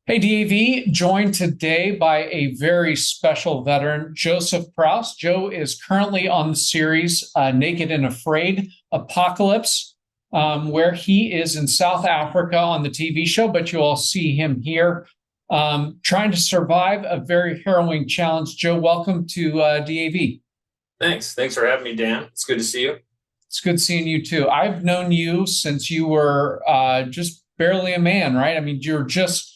Hey, DAV, joined today by a very special veteran, Joseph Prouse. Joe is currently on the series Naked and Afraid Apocalypse, where he is in South Africa on the TV show, but you all see him here trying to survive a very harrowing challenge. Joe, welcome to DAV. Thanks for having me, Dan. It's good to see you. It's good seeing you too. I've known you since you were just barely a man, right? I mean, you're just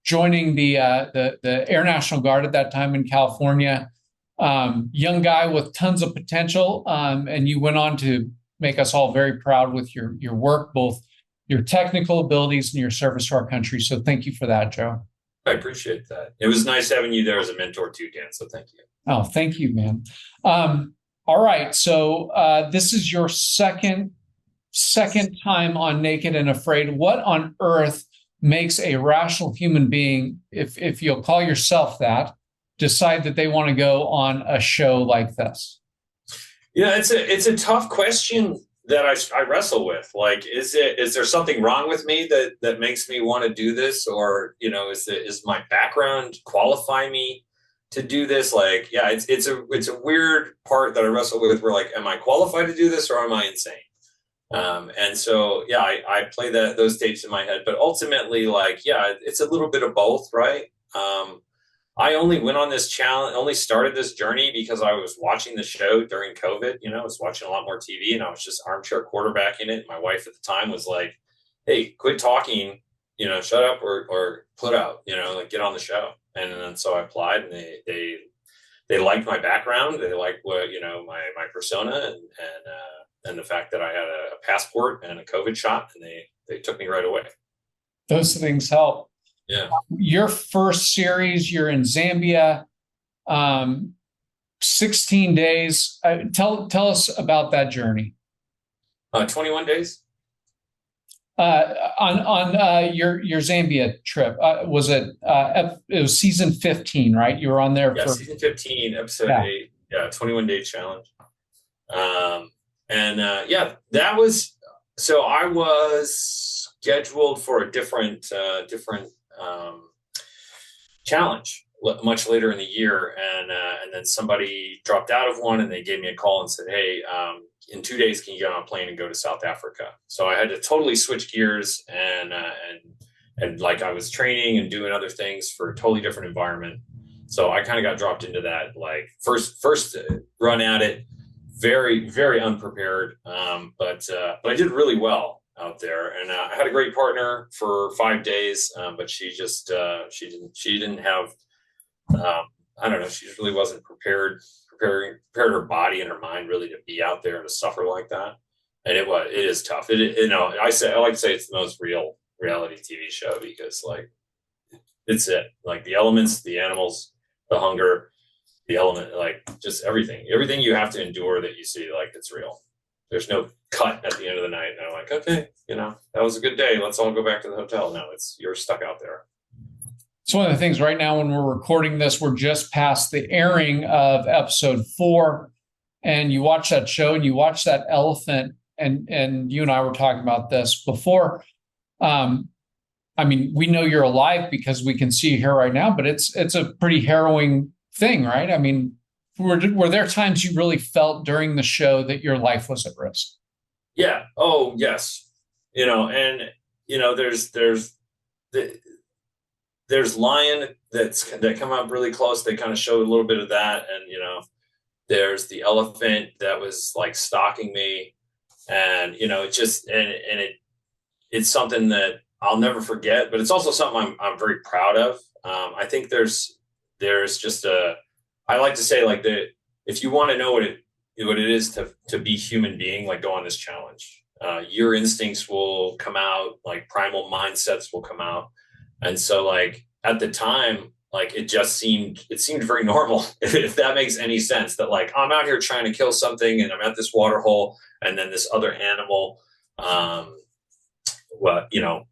joining the Air National Guard at that time in California. Young guy with tons of potential, and you went on to make us all very proud with your work, both your technical abilities and your service to our country. So thank you for that, Joe. I appreciate that. It was nice having you there as a mentor too, Dan. So thank you. Oh, thank you, man. All right, so this is your second time on Naked and Afraid. What on earth makes a rational human being, if you'll call yourself that, decide that they want to go on a show like this? Yeah, it's a tough question that I wrestle with. Like, is there something wrong with me that makes me want to do this, or is my background qualify me to do this? Like, yeah, it's a weird part that I wrestle with. Where like, am I qualified to do this, or am I insane? And so, yeah, I play those tapes in my head, but ultimately, like, yeah, it's a little bit of both, right? I only went on this challenge, only started this journey because I was watching the show during COVID. I was watching a lot more TV, and I was just armchair quarterbacking it. My wife at the time was like, "Hey, quit talking, shut up or put out, like get on the show." And then so I applied, and they liked my background, they liked what my persona, and the fact that I had a passport and a COVID shot, and they took me right away. Those things help. Yeah. Your first series, you're in Zambia, 16 days. Tell us about that journey. 21 days. On your Zambia trip, was it? It was season 15, right? You were on there Yeah, for season 15, episode 8. Yeah, 21-day challenge. Yeah, that was, so I was scheduled for a different challenge much later in the year. And then somebody dropped out of one, and they gave me a call and said, "Hey, in 2 days, can you get on a plane and go to South Africa?" So I had to totally switch gears and like I was training and doing other things for a totally different environment. So I kind of got dropped into that, like first run at it, very, very unprepared. But I did really well out there, and I had a great partner for 5 days. But she just, she didn't have, I don't know, she really wasn't prepared her body and her mind really to be out there and to suffer like that. And it is tough. I like to say it's the most real reality TV show, because like, it's like the elements, the animals, the hunger, the element, like just everything you have to endure that you see, like it's real. There's no cut at the end of the night. And I'm like, okay, that was a good day. Let's all go back to the hotel. No, you're stuck out there. It's one of the things right now when we're recording this, we're just past the airing of episode 4, and you watch that show and you watch that elephant, and you and I were talking about this before. I mean, we know you're alive because we can see you here right now, but it's a pretty harrowing thing, right? I mean, were there times you really felt during the show that your life was at risk? Yeah. Oh, yes. There's lion that come up really close. They kind of showed a little bit of that. And, there's the elephant that was like stalking me, and, it's something that I'll never forget, but it's also something I'm very proud of. I think there's just I like to say, like, if you want to know what it is to be human being, like, go on this challenge. Your instincts will come out, like primal mindsets will come out. And so, like, at the time, like, it seemed very normal, if that makes any sense, that like, I'm out here trying to kill something, and I'm at this water hole, and then this other animal,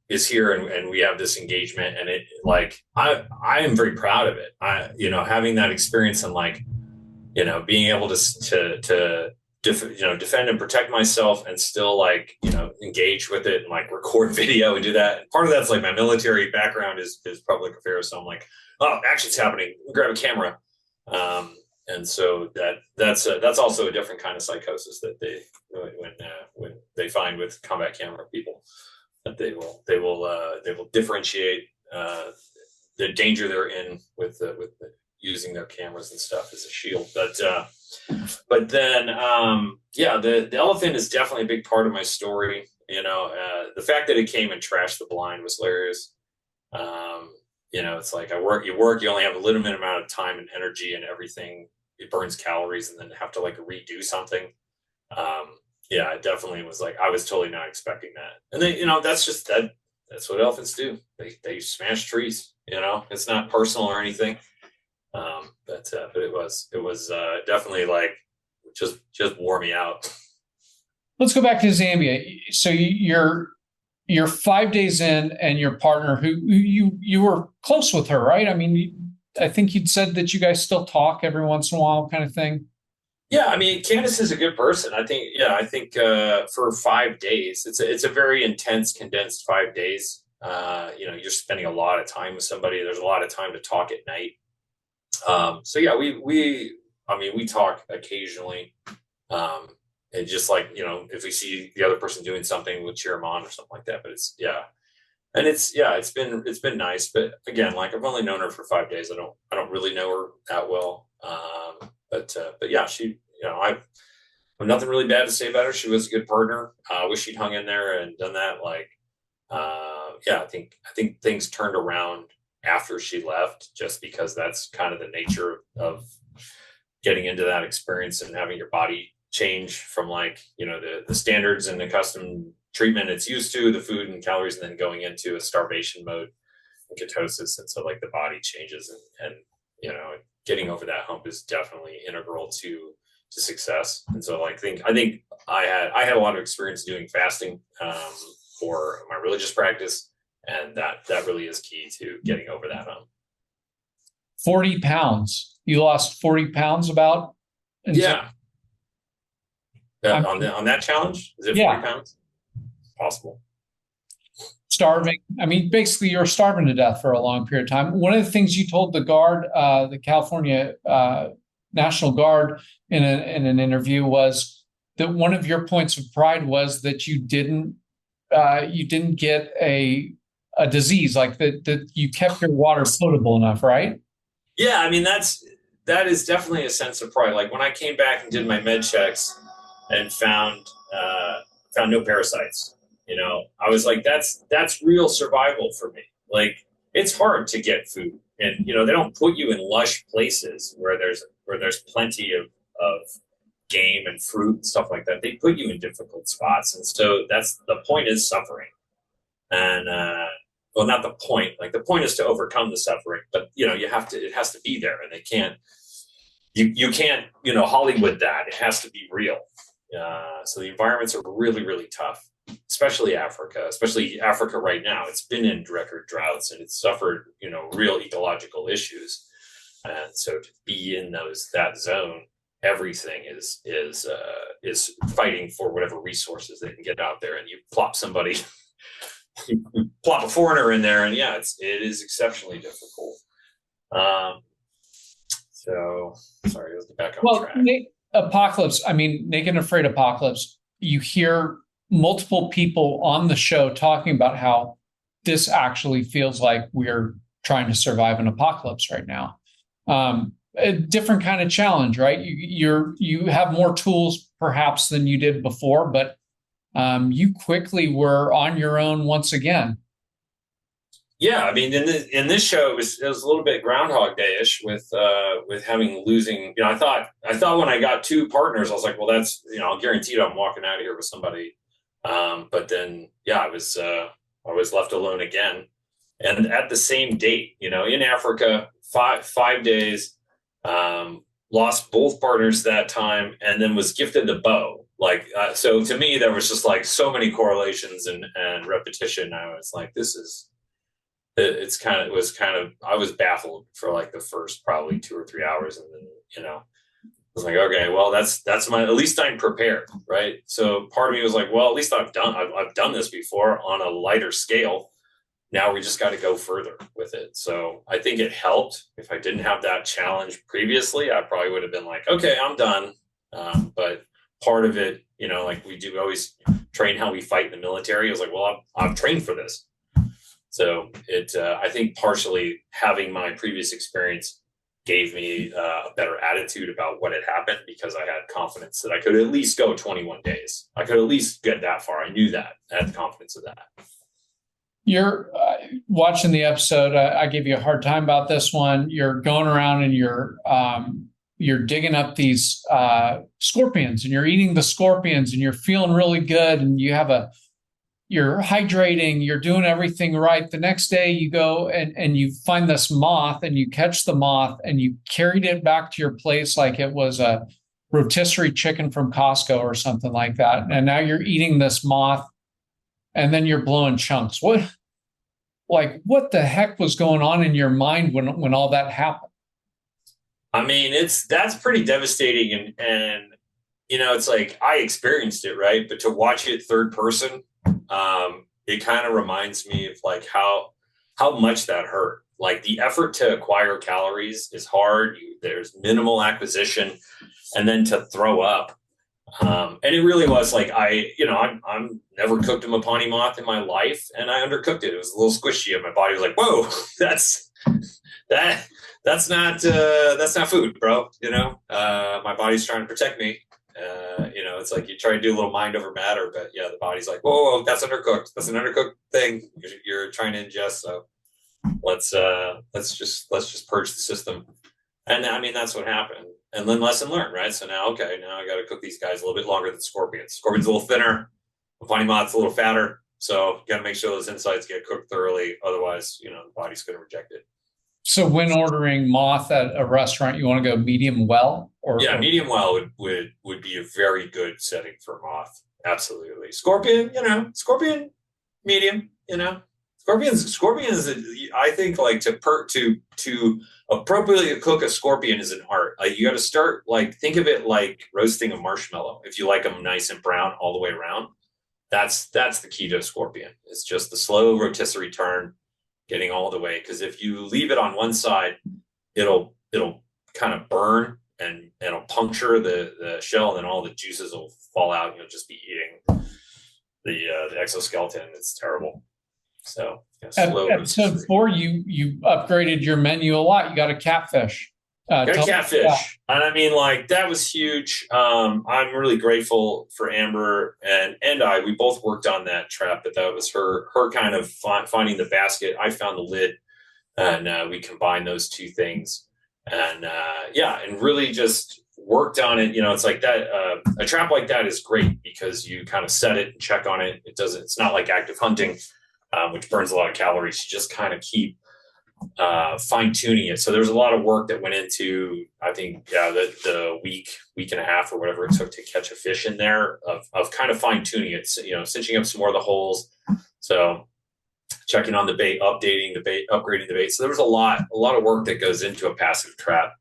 is here, and we have this engagement, and it, like, I am very proud of it. Having that experience, and like, being able to defend and protect myself and still like, engage with it and like record video and do that. And part of that's like my military background is public affairs. So I'm like, oh, action's happening. Grab a camera. And so that's also a different kind of psychosis that when they find with combat camera people, that they will differentiate the danger they're in with using their cameras and stuff as a shield. But then the elephant is definitely a big part of my story. The fact that it came and trashed the blind was hilarious. It's like you only have a limited amount of time and energy and everything. It burns calories, and then have to like redo something. It definitely was like, I was totally not expecting that. And then, that's just that's what elephants do. They smash trees, it's not personal or anything. But it was definitely like, just wore me out. Let's go back to Zambia. So you're 5 days in, and your partner, who you were close with her, right? I mean, I think you'd said that you guys still talk every once in a while, kind of thing. Yeah, I mean, Candace is a good person. I think for 5 days, it's a very intense, condensed 5 days. You're spending a lot of time with somebody. There's a lot of time to talk at night. So yeah, we talk occasionally. And just like, if we see the other person doing something, we'll cheer them on or something like that. But it's been nice. But again, like, I've only known her for 5 days. I don't really know her that well. But yeah, she, I have nothing really bad to say about her. She was a good partner. I wish she'd hung in there and done that. Like, I think things turned around after she left, just because that's kind of the nature of getting into that experience and having your body change from like, the standards and the custom treatment it's used to, the food and calories, and then going into a starvation mode and ketosis. And so like the body changes, and getting over that hump is definitely integral to success. And so like, I think I had a lot of experience doing fasting for my religious practice, and that really is key to getting over that hump. 40 pounds. You lost 40 pounds about? Yeah. On that challenge? Is it 40 pounds? Possible. Starving. I mean, basically, you're starving to death for a long period of time. One of the things you told the Guard, the California National Guard, in an interview, was that one of your points of pride was that you didn't get a disease, like that you kept your water potable enough, right? Yeah, I mean, that is definitely a sense of pride. Like when I came back and did my med checks and found no parasites, I was like, that's real survival for me. Like, it's hard to get food, and they don't put you in lush places where there's plenty of game and fruit and stuff like that. They put you in difficult spots, and so that's the point, is suffering. And well, not the point. Like, the point is to overcome the suffering, but it has to be there, and you can't Hollywood that. It has to be real. So the environments are really, really tough, especially Africa right now. It's been in record droughts, and it's suffered, real ecological issues. And so to be in that zone, everything is fighting for whatever resources they can get out there. And you plop a foreigner in there, and it is exceptionally difficult. So sorry, let's get back on track. Apocalypse. I mean, Naked and Afraid Apocalypse. You hear multiple people on the show talking about how this actually feels like we're trying to survive an apocalypse right now. A different kind of challenge, right? You have more tools perhaps than you did before, but you quickly were on your own once again. Yeah, I mean, in this show, it was a little bit Groundhog Day-ish with losing. I thought when I got two partners, I was like, well, that's I'll guarantee I'm walking out of here with somebody. But then, I was left alone again, and at the same date, in Africa, 5 days, lost both partners that time, and then was gifted the bow. Like, so to me, there was just like so many correlations and repetition. I was like, I was baffled for like the first probably 2 or 3 hours. And then, was like, okay, well, that's my, at least I'm prepared, right? So part of me was like, well, at least I've done this before on a lighter scale. Now we just got to go further with it. So I think it helped. If I didn't have that challenge previously, I probably would have been like, okay, I'm done. But part of it, like we do always train how we fight in the military. I was like, well, I've trained for this. So I think partially having my previous experience gave me a better attitude about what had happened, because I had confidence that I could at least go 21 days. I could at least get that far. I knew that. I had confidence of that. You're watching the episode. I gave you a hard time about this one. You're going around and you're digging up these scorpions, and you're eating the scorpions, and you're feeling really good, and you're hydrating, you're doing everything right. The next day you go and you find this moth, and you catch the moth, and you carried it back to your place like it was a rotisserie chicken from Costco or something like that. And now you're eating this moth, and then you're blowing chunks. What the heck was going on in your mind when all that happened? I mean, that's pretty devastating. And it's like, I experienced it, right? But to watch it third person, it kind of reminds me of like how much that hurt. Like, the effort to acquire calories is hard. There's minimal acquisition, and then to throw up. And it really was like, I'm never cooked a Mapani moth in my life, and I undercooked it. It was a little squishy, and my body was like, whoa, that's not food, bro. My body's trying to protect me. It's like you try to do a little mind over matter, but yeah, the body's like, whoa, that's undercooked. That's an undercooked thing you're trying to ingest. So let's just purge the system. And I mean, that's what happened. And then lesson learned, right? So now I got to cook these guys a little bit longer than scorpions. Scorpions a little thinner, Mapani moth's a little fatter. So got to make sure those insides get cooked thoroughly. Otherwise, the body's going to reject it. So when ordering moth at a restaurant, you want to go medium well? Medium well would be a very good setting for moth. Absolutely. Scorpion, medium, Scorpions, I think, like, to appropriately cook a scorpion is an art. Like, you got to start, like, think of it like roasting a marshmallow. If you like them nice and brown all the way around, that's the key to a scorpion. It's just the slow rotisserie turn, getting all the way. Because if you leave it on one side, it'll kind of burn and it'll puncture the shell, and then all the juices will fall out, and you'll just be eating the exoskeleton. It's terrible. So episode 4, you upgraded your menu a lot. You got a catfish. Got a catfish, and I mean, like, that was huge. I'm really grateful for Amber and I. We both worked on that trap, but that was her kind of finding the basket. I found the lid, and we combined those two things, and and really just worked on it. It's like that. A trap like that is great because you kind of set it and check on it. It's not like active hunting, which burns a lot of calories. You just kind of keep fine tuning it. So there's a lot of work that went into, I think, the week and a half or whatever it took to catch a fish in there, of kind of fine tuning it, cinching up some more of the holes. So checking on the bait, updating the bait, upgrading the bait. So there was a lot of work that goes into a passive trap,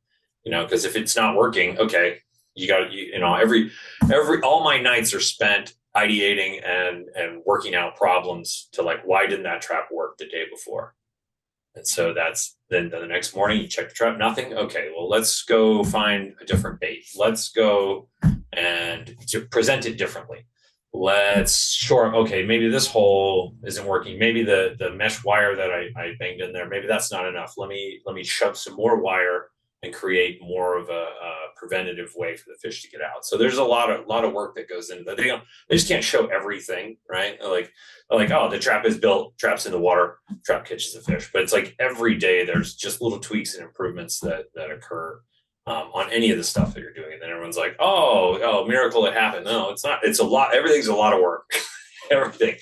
because if it's not working, okay, you got all my nights are spent ideating and working out problems to, like, why didn't that trap work the day before? And so that's then the next morning you check the trap, nothing. Okay, well, let's go find a different bait. Let's go and to present it differently. Okay, maybe this hole isn't working. Maybe the mesh wire that I banged in there, maybe that's not enough. Let me shove some more wire and create more of a preventative way for the fish to get out. So there's a lot of work that goes into that. They just can't show everything, right? Like, oh, the trap is built, trap's in the water, trap catches a fish. But it's like every day there's just little tweaks and improvements that occur on any of the stuff that you're doing. And then everyone's like, oh, miracle, it happened. No, it's not. It's a lot. Everything's a lot of work, everything.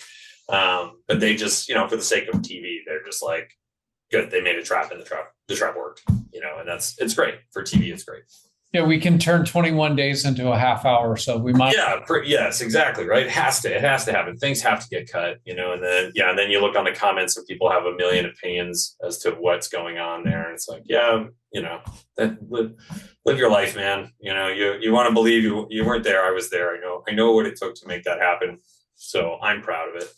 But they just, for the sake of TV, they're just like, good, they made a trap and the trap worked, and it's great for TV. It's great. Yeah, we can turn 21 days into a half hour, so we might. Yeah, yes, exactly, right. It has to happen. Things have to get cut, and then and then you look on the comments and people have a million opinions as to what's going on there, and it's like, yeah, live your life, man. You want to believe you weren't there. I was there. I know what it took to make that happen. So I'm proud of it.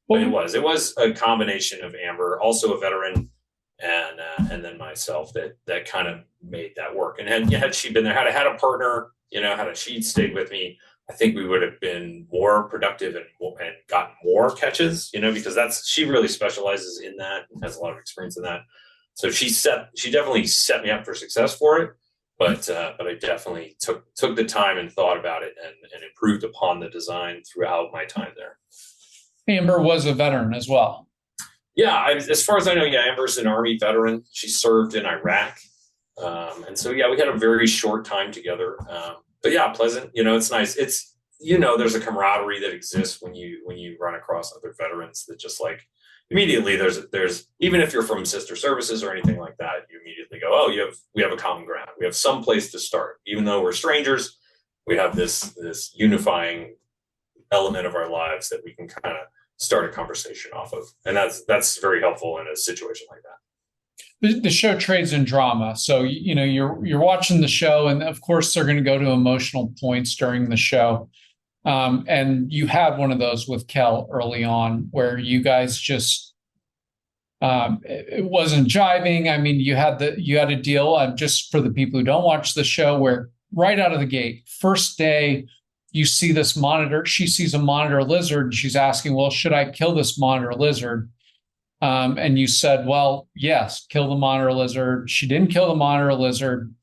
But it was a combination of Amber, also a veteran, and then myself that kind of made that work. And had she been there, had I had a partner, had she stayed with me, I think we would have been more productive and gotten more catches, because she really specializes in that and has a lot of experience in that. So she definitely set me up for success for it. But I definitely took the time and thought about it and improved upon the design throughout my time there. Amber was a veteran as well. Yeah, as far as I know, Amber's an Army veteran. She served in Iraq. And so, we had a very short time together. But yeah, pleasant. It's nice. It's, there's a camaraderie that exists when you run across other veterans that just like immediately there's even if you're from sister services or anything like that, you immediately go, oh, we have a common ground. We have some place to start. Even though we're strangers, we have this unifying element of our lives that we can kind of start a conversation off of. And that's very helpful in a situation like that. The show trades in drama. So, you're watching the show, and of course they're going to go to emotional points during the show. And you had one of those with Kel early on where you guys just, it wasn't jiving. I mean, you had a deal, just for the people who don't watch the show, where right out of the gate, first day, you see this monitor, she sees a monitor lizard, and she's asking, well, should I kill this monitor lizard? And you said, well, yes, kill the monitor lizard. She didn't kill the monitor lizard.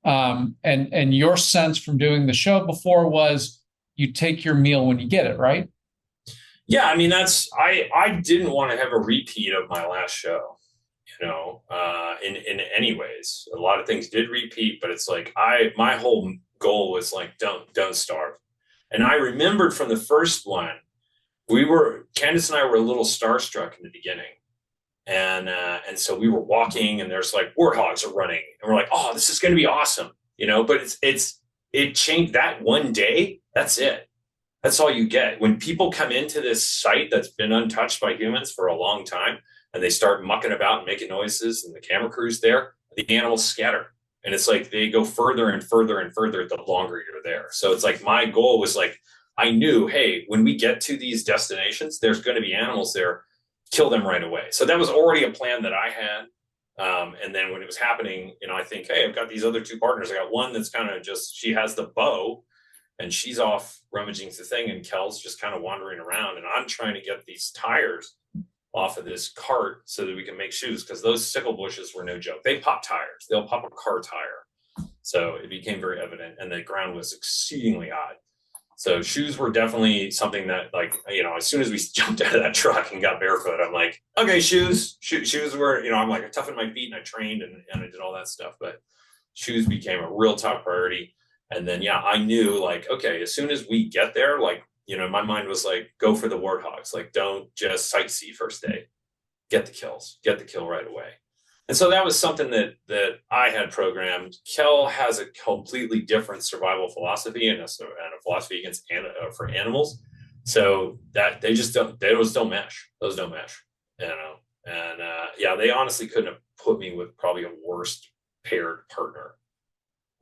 And your sense from doing the show before was you take your meal when you get it, right? Yeah, I mean, I didn't want to have a repeat of my last show, in any ways. A lot of things did repeat, but it's like my whole goal was like, don't starve. And I remembered from the first one, Candace and I were a little starstruck in the beginning. And so we were walking and there's like warthogs are running and we're like, oh, this is going to be awesome. But it changed that one day. That's it. That's all you get. When people come into this site that's been untouched by humans for a long time and they start mucking about and making noises and the camera crew's there, the animals scatter. And it's like they go further and further and further the longer you're there. So it's like my goal was like, I knew, hey, when we get to these destinations, there's going to be animals there, kill them right away. So that was already a plan that I had. And then when it was happening, I think, hey, I've got these other two partners. I got one that's kind of she has the bow and she's off rummaging the thing and Kel's just kind of wandering around. And I'm trying to get these tires off of this cart so that we can make shoes, because those sickle bushes were no joke. They pop tires. They'll pop a car tire. So it became very evident, and the ground was exceedingly hot. So shoes were definitely something that, like, as soon as we jumped out of that truck and got barefoot, I'm like, okay, shoes were, I'm like, I toughened my feet and I trained and I did all that stuff, but shoes became a real top priority. And then, I knew, like, okay, as soon as we get there, like, my mind was like, go for the warthogs. Like, don't just sightsee first day. Get the kill right away. And so that was something that I had programmed. Kel has a completely different survival philosophy and a philosophy for animals. So that those don't mesh. Those don't mesh, And they honestly couldn't have put me with probably a worse paired partner.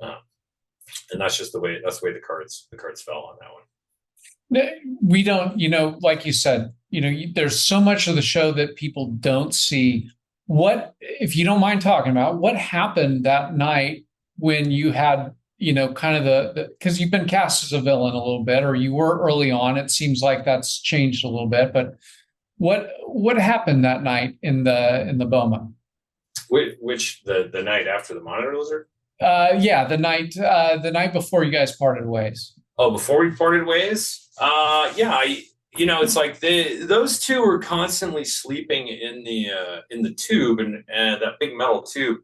And that's just the way the cards fell on that one. We don't, like you said, there's so much of the show that people don't see. What, if you don't mind talking about, what happened that night when you had, kind of because you've been cast as a villain a little bit, or you were early on. It seems like that's changed a little bit, but what happened that night in the boma? Which the night after the monitor lizard? The night before you guys parted ways. Oh, before we parted ways? It's like those two were constantly sleeping in the tube and that big metal tube,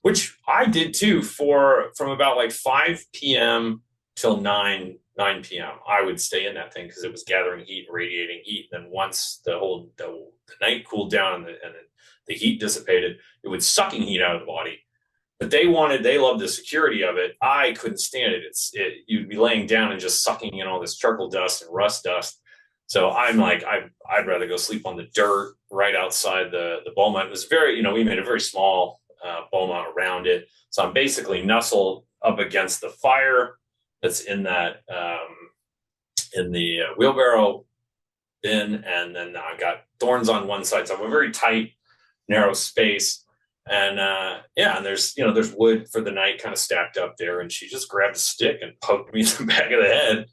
which I did too from about like 5 p.m. till 9 p.m. I would stay in that thing because it was gathering heat and radiating heat. And then once the night cooled down and the heat dissipated, it was sucking heat out of the body. but they loved the security of it. I couldn't stand it. You'd be laying down and just sucking in all this charcoal dust and rust dust. So I'm like, I'd rather go sleep on the dirt right outside the boma. It was very, we made a very small boma around it. So I'm basically nestled up against the fire that's in that, in the wheelbarrow bin. And then I got thorns on one side. So I'm a very tight, narrow space. And and there's wood for the night kind of stacked up there. And she just grabbed a stick and poked me in the back of the head,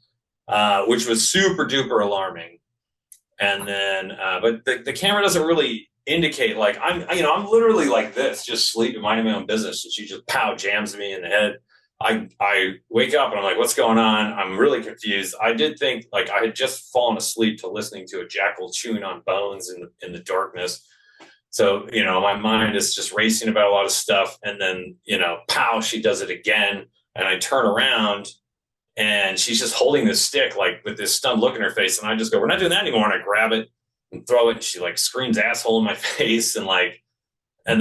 which was super duper alarming. And then, but the camera doesn't really indicate, like, I'm literally like this, just sleeping, minding my own business. And she just jams me in the head. I wake up and I'm like, what's going on? I'm really confused. I did think like I had just fallen asleep to listening to a jackal chewing on bones in the darkness. So, my mind is just racing about a lot of stuff. And then, she does it again. And I turn around and she's just holding this stick, like with this stunned look in her face. And I just go, we're not doing that anymore. And I grab it and throw it. And she like screams asshole in my face. And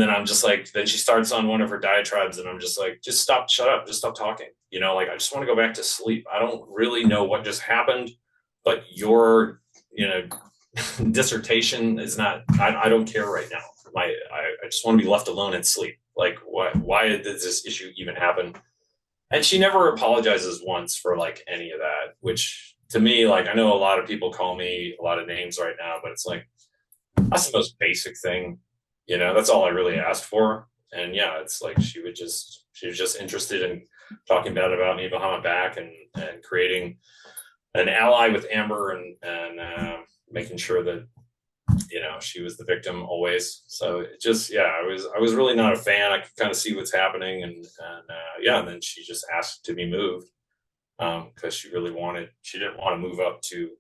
then I'm just like, then she starts on one of her diatribes. And I'm just like, just stop, shut up, just stop talking. I just want to go back to sleep. I don't really know what just happened, but your, dissertation is not, I don't care right now. I just want to be left alone and sleep. Like, why did this issue even happen? And she never apologizes once for like any of that, which to me, like, I know a lot of people call me a lot of names right now, but it's like, that's the most basic thing. That's all I really asked for. And yeah, it's like, she was just interested in talking bad about me behind my back and creating an ally with Amber and making sure that, she was the victim always. So it just, I was really not a fan. I could kind of see what's happening. And then she just asked to be moved because she didn't want to move up to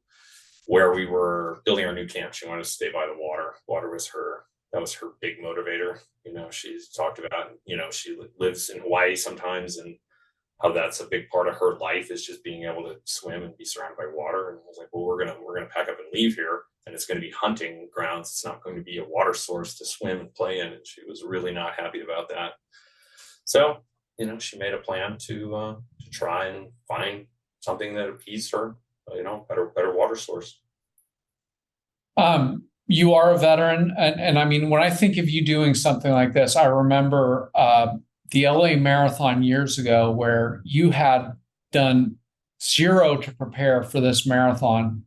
where we were building our new camp. She wanted to stay by the water. Water was that was her big motivator. She's talked about, she lives in Hawaii sometimes and how that's a big part of her life is just being able to swim and be surrounded by water. And I was like, well, we're gonna pack up and leave here, and it's going to be hunting grounds. It's not going to be a water source to swim and play in. And she was really not happy about that. So, she made a plan to try and find something that appeased her, better water source. You are a veteran, and I mean, when I think of you doing something like this, I remember the LA Marathon years ago, where you had done zero to prepare for this marathon.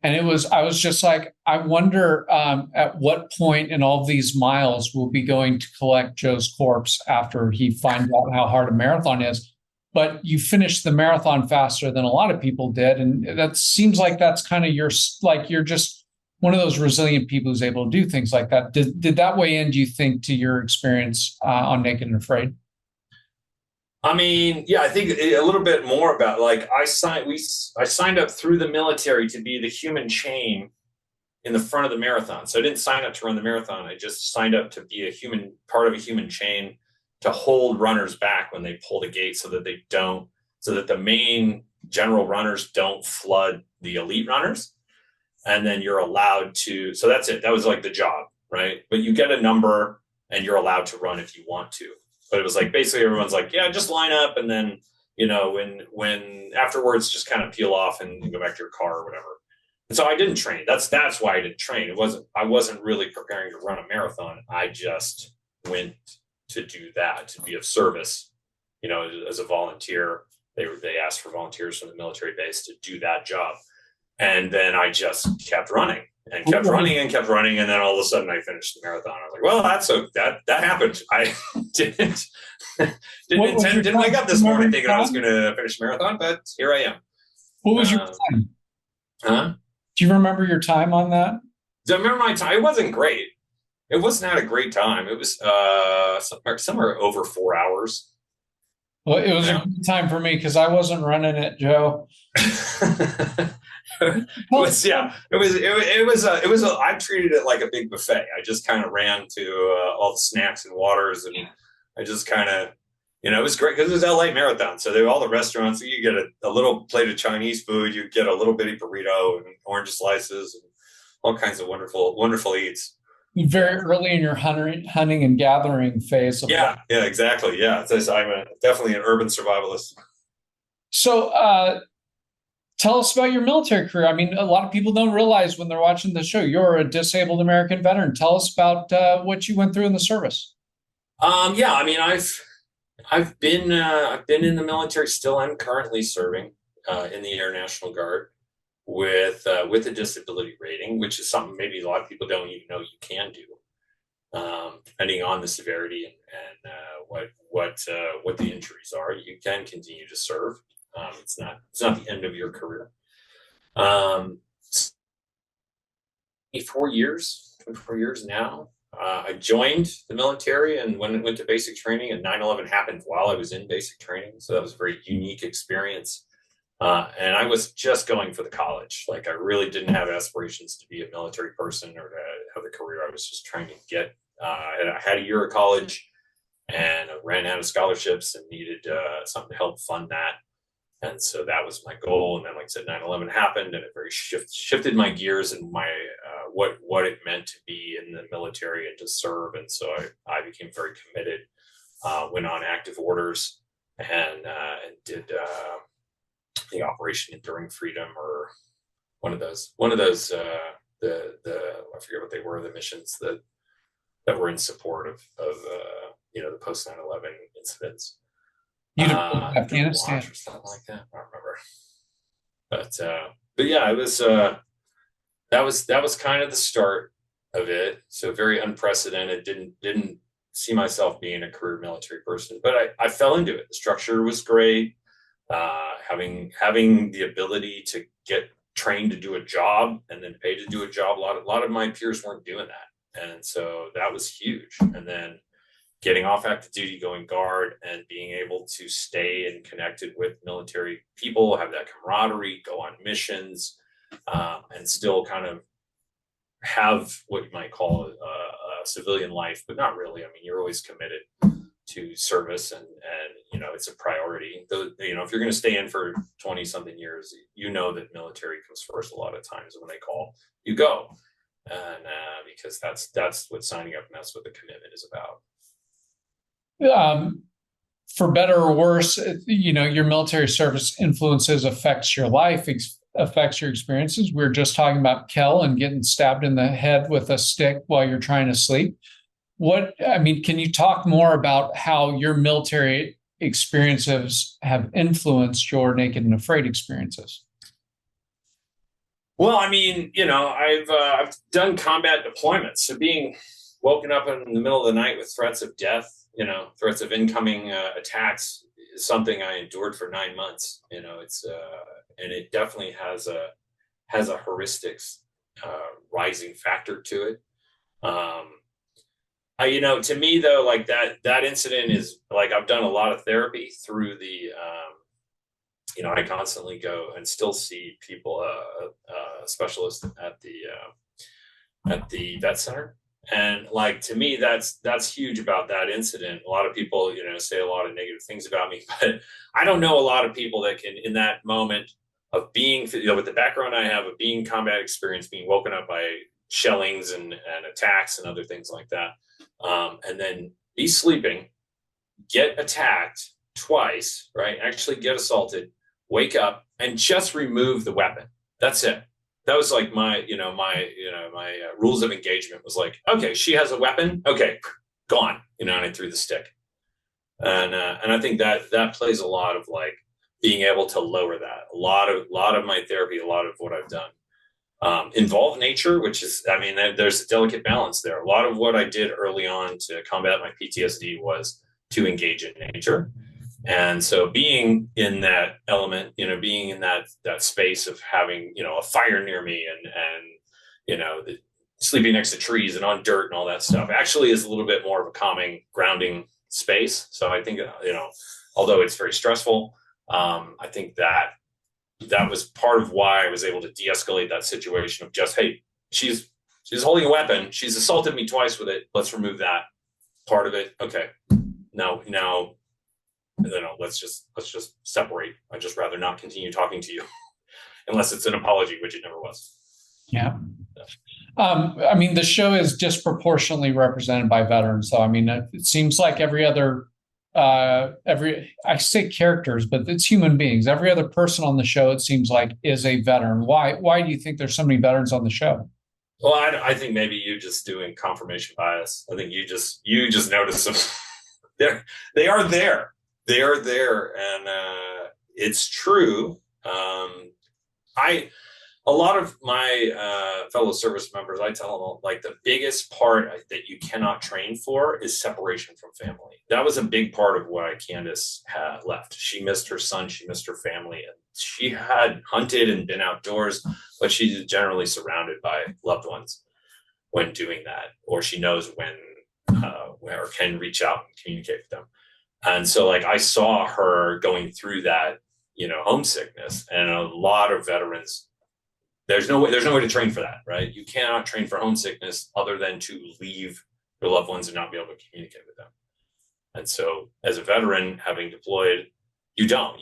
And I was just like, I wonder at what point in all these miles we'll be going to collect Joe's corpse after he finds out how hard a marathon is. But you finished the marathon faster than a lot of people did. And that seems like that's kind of you're just one of those resilient people who's able to do things like that. Did that weigh in, do you think, to your experience on Naked and Afraid? I mean, yeah, I think a little bit more about, like, I signed up through the military to be the human chain in the front of the marathon. So I didn't sign up to run the marathon. I just signed up to be part of a human chain to hold runners back when they pull the gate so that the main general runners don't flood the elite runners. And then you're allowed to, so that's it. That was like the job, right? But you get a number and you're allowed to run if you want to. But it was like, basically everyone's like, yeah, just line up. And then, when afterwards, just kind of peel off and go back to your car or whatever. And so I didn't train. That's why I didn't train. I wasn't really preparing to run a marathon. I just went to do that, to be of service, as a volunteer. They asked for volunteers from the military base to do that job. And then I just kept running and kept running and kept running. And then all of a sudden I finished the marathon. I was like, well, that happened. I didn't wake up this morning thinking I was going to finish the marathon, but here I am. What was your time? Huh? Do you remember your time on that? Do I remember my time? It wasn't great. It was not a great time. It was somewhere over 4 hours. Well, it was a good time for me because I wasn't running it, Joe. It was I treated it like a big buffet. I just kind of ran to all the snacks and waters, and I just kind of, it was great because it was LA Marathon. So there were all the restaurants. So you get a little plate of Chinese food, you get a little bitty burrito and orange slices and all kinds of wonderful, wonderful eats. very early in your hunting and gathering phase of life. Yeah, exactly. Yeah, I'm definitely an urban survivalist. So, tell us about your military career. I mean, a lot of people don't realize when they're watching the show, you're a disabled American veteran. Tell us about what you went through in the service. Yeah, I mean, I've been in the military. Still, I'm currently serving in the Air National Guard with a disability rating, which is something maybe a lot of people don't even know you can do, depending on the severity and what the injuries are. You can continue to serve. It's not the end of your career. 24 years now. I joined the military and went to basic training, and 9/11 happened while I was in basic training. So that was a very unique experience. And I was just going for the college. Like, I really didn't have aspirations to be a military person or to have a career. I was just trying to get, I had a year of college and I ran out of scholarships and needed something to help fund that. And so that was my goal. And then, like I said, 9/11 happened, and it very shifted my gears and my what it meant to be in the military and to serve. And so I became very committed. Went on active orders and did the Operation Enduring Freedom, or one of those the I forget what they were, the missions that were in support of the post 9/11 incidents. You deployed to Afghanistan. Or something like that. I don't remember. But yeah, it was that was kind of the start of it. So very unprecedented. Didn't see myself being a career military person, but I fell into it. The structure was great. Having the ability to get trained to do a job and then paid to do a job. A lot of my peers weren't doing that, and so that was huge. And then getting off active duty, going guard, and being able to stay and connected with military people, have that camaraderie, go on missions, and still kind of have what you might call a civilian life, but not really. I mean, you're always committed to service, and it's a priority. If you're going to stay in for 20 something years, that military comes first a lot of times. When they call, you go, and because that's what signing up and that's what the commitment is about. For better or worse, your military service affects your life, affects your experiences. We were just talking about Kel and getting stabbed in the head with a stick while you're trying to sleep. Can you talk more about how your military experiences have influenced your Naked and Afraid experiences? Well, I mean, I've done combat deployments, so being woken up in the middle of the night with threats of death, threats of incoming attacks is something I endured for 9 months. It's and it definitely has a heuristics rising factor to it. To me though, like that incident is like, I've done a lot of therapy through the, I constantly go and still see people, specialists at the vet center. And like, to me, that's huge about that incident. A lot of people, say a lot of negative things about me, but I don't know a lot of people that can, in that moment of being, with the background I have of being combat experience, being woken up by shellings and attacks and other things like that. And then be sleeping, get attacked twice, right? Actually get assaulted, wake up, and just remove the weapon. That's it. That was like my rules of engagement was like, okay, she has a weapon. Okay, gone. And I threw the stick. And I think that plays a lot of like being able to lower that. A lot of my therapy, a lot of what I've done, involve nature, which is, there's a delicate balance there. A lot of what I did early on to combat my PTSD was to engage in nature. And so being in that element, being in that space of having, a fire near me and sleeping next to trees and on dirt and all that stuff actually is a little bit more of a calming, grounding space. So I think, although it's very stressful, I think that was part of why I was able to de-escalate that situation of just, hey, she's holding a weapon. She's assaulted me twice with it. Let's remove that part of it. Okay. Now, let's just separate. I'd just rather not continue talking to you unless it's an apology, which it never was. Yeah. I mean, the show is disproportionately represented by veterans. So, I mean, it seems like I say characters, but it's human beings. Every other person on the show, it seems like, is a veteran. Why do you think there's so many veterans on the show? Well, I think maybe you just doing confirmation bias. I think you just notice them. They are there. They are there, and it's true. I A lot of my fellow service members, I tell them, like, the biggest part that you cannot train for is separation from family. That was a big part of why Candace had left. She missed her son, she missed her family, and she had hunted and been outdoors, but she's generally surrounded by loved ones when doing that, or she knows when or can reach out and communicate with them. And so, like, I saw her going through that, homesickness, and a lot of veterans. There's no way to train for that, right? You cannot train for homesickness other than to leave your loved ones and not be able to communicate with them. And so, as a veteran, having deployed, you don't,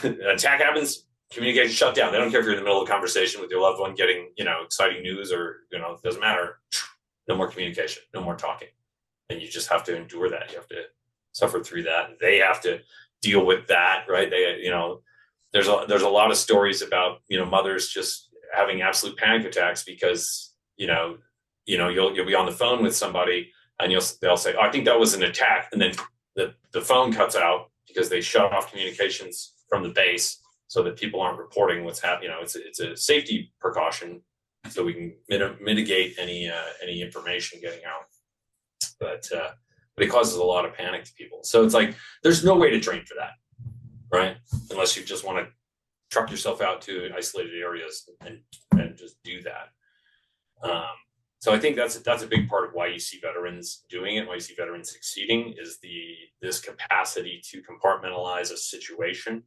an attack happens, communication shut down. They don't care if you're in the middle of a conversation with your loved one getting, exciting news, or, it doesn't matter. No more communication, no more talking. And you just have to endure that. You have to suffer through that. They have to deal with that, right? There's a lot of stories about, mothers just having absolute panic attacks because, you'll be on the phone with somebody and they'll say, "Oh, I think that was an attack." And then the phone cuts out because they shut off communications from the base so that people aren't reporting what's happening. It's a safety precaution so we can mitigate any information getting out. But it causes a lot of panic to people. So it's like, there's no way to train for that, right? Unless you just want to truck yourself out to isolated areas and just do that. So I think that's a big part of why you see veterans doing it, why you see veterans succeeding, is this capacity to compartmentalize a situation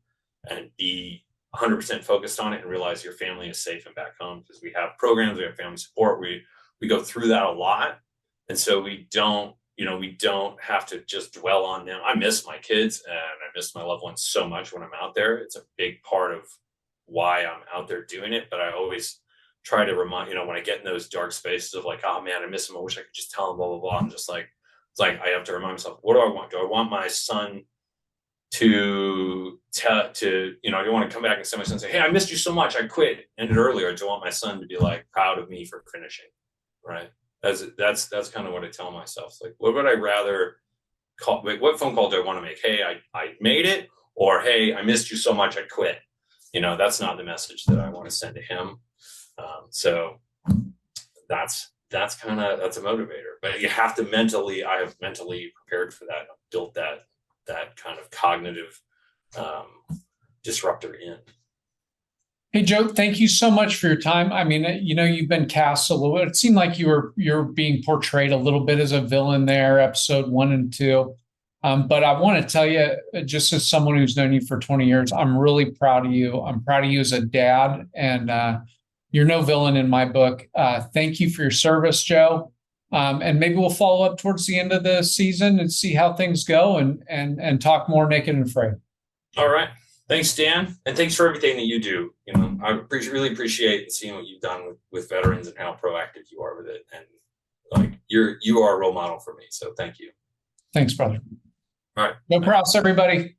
and be 100% focused on it and realize your family is safe and back home, because we have programs, we have family support, we go through that a lot. And so we don't have to just dwell on them. I miss my kids and I miss my loved ones so much when I'm out there. It's a big part of why I'm out there doing it. But I always try to remind, when I get in those dark spaces of like, oh man, I miss them, I wish I could just tell them, blah, blah, blah. I'm just like, it's like, I have to remind myself, what do I want? Do I want my son to tell, do I want to come back and say, my son, and say, "Hey, I missed you so much, I quit, ended earlier"? Or do I want my son to be like proud of me for finishing? Right. That's kind of what I tell myself. It's like, what would I rather call? What phone call do I want to make? "Hey, I made it," or "Hey, I missed you so much, I quit." That's not the message that I want to send to him. So that's a motivator. But you have to I have mentally prepared for that. I've built that kind of cognitive disruptor in. Hey, Joe, thank you so much for your time. I mean, you've been cast a little bit. It seemed like you're being portrayed a little bit as a villain there, episode 1 and 2. But I want to tell you, just as someone who's known you for 20 years, I'm really proud of you. I'm proud of you as a dad, and you're no villain in my book. Thank you for your service, Joe. And maybe we'll follow up towards the end of the season and see how things go and talk more Naked and Afraid. All right. Thanks, Dan. And thanks for everything that you do. I really appreciate seeing what you've done with veterans and how proactive you are with it. And like, you are a role model for me. So thank you. Thanks, brother. All right. No Prouse, everybody.